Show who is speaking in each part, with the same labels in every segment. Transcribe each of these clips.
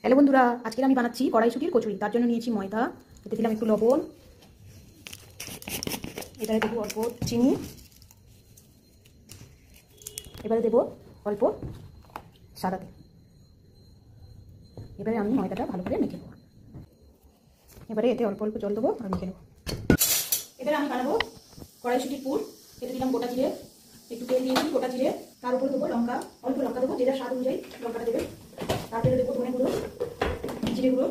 Speaker 1: Hello বন্ধুরা, আজকে আমি বানাচ্ছি কড়াইশুঁটির কচুরি। তার জন্য নিয়েছি ময়দা, এতে দিলাম একটু লবণ, এবারে দেবো অল্প চিনি, এবারে দেবো অল্প সাদা তেল। এবারে আমি ময়দাটা ভালো করে মেখে নেবো। এবারে এতে অল্প অল্প জল দেবো আর মেখে নেবো। এবারে আমি বানাবো কড়াইশুঁটির পুর। এতে দিলাম গোটা জিরে, একটু তেল দিয়েছি গোটা জিরে, তার উপরে দেবো লঙ্কা, অল্প লঙ্কা দেবো, যেটা স্বাদ অনুযায়ী লঙ্কাটা দেবে। তারপরে দেবো ধনে গুঁড়ো, জিরে গুঁড়ো,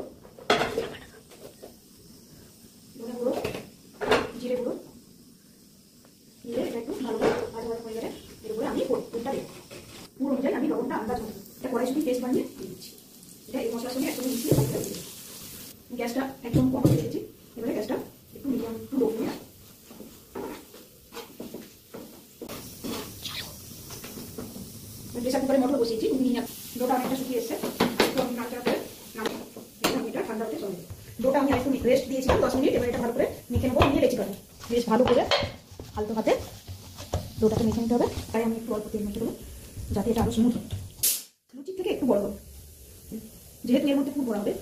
Speaker 1: ধনে গুঁড়ো, জিরে গুঁড়ো দিয়ে এটা একটু ভালো করে ভাজা ভাজা হয়ে গেলে এর উপরে আমি পুরটা দেবো। পুর অনুযায়ী আমি লবণটা আন্দাজ মতো এটা কড়াইশুঁটি পেস্ট বানিয়ে দিয়ে দিচ্ছি। এটা এই মশলার সঙ্গে একদম মিশিয়ে ভালো করে দিয়ে দেবো। গ্যাসটা একদম কম করে দিয়েছি। এবারে গ্যাসটা একটু মিডিয়াম টু লো করে প্রেসার কুকারে মটর বসিয়েছি। ডোটা অনেকটা শুকিয়ে এসছে, একটু আমি নাড়াচাড়া করে নামাবো। আমি এটা ঠান্ডা হতে চলে দেবো। ডোটা আমি আরেকটু রেস্ট দিয়েছিলাম 10 মিনিট। এবার এটা ভালো করে মেখে নেবো, নিয়ে রেখে দেবো। বেশ ভালো করে হালকা হাতে ডোটাকে মেখে নিতে হবে। তাই আমি একটু অল্প তেল মেখে দেবো যাতে এটা আরো স্মুথ হয়। লুচির থেকে একটু বড় হবে, যেহেতু এর মধ্যে খুব বড় হবে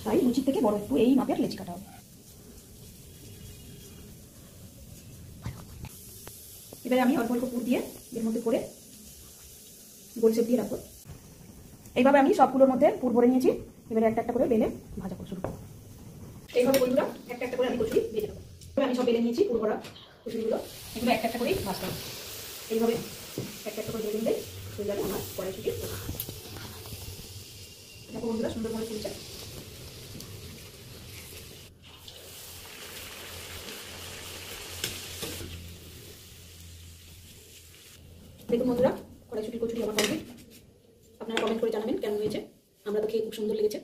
Speaker 1: তাই লুচির থেকে বড় একটু এই মাপের লেচি কাটা হবে। এবারে আমি অল্প অল্প পুর দিয়ে এর মধ্যে করে গোল শেপ দিয়ে রাখবো। এইভাবে আমি সবগুলোর মধ্যে পুর ভরে নিয়েছি। এবারে একটা একটা করে বেলে ভাজা করে শুরু করবো। এইভাবে বন্ধুরা একটা একটা করে আমি কচুরি ভেজে দেবো। আমি সব বেলে নিয়েছি পুর ভরা কচুরিগুলো, এগুলো একটা একটা করেই ভাজতে হবে। এইভাবে একটা একটা করে বেলে নিলে হয়ে যাবে আমার কড়াইশুঁটি। দেখো বন্ধুরা সুন্দর করে ফুলছে। দেখুন বন্ধুরা, কড়াইশুঁটির কচুরি আমার কমপ্লিট। আপনারা কমেন্ট করে জানাবেন কেমন হয়েছে। আমরা তো খেয়ে খুব সুন্দর লেগেছে।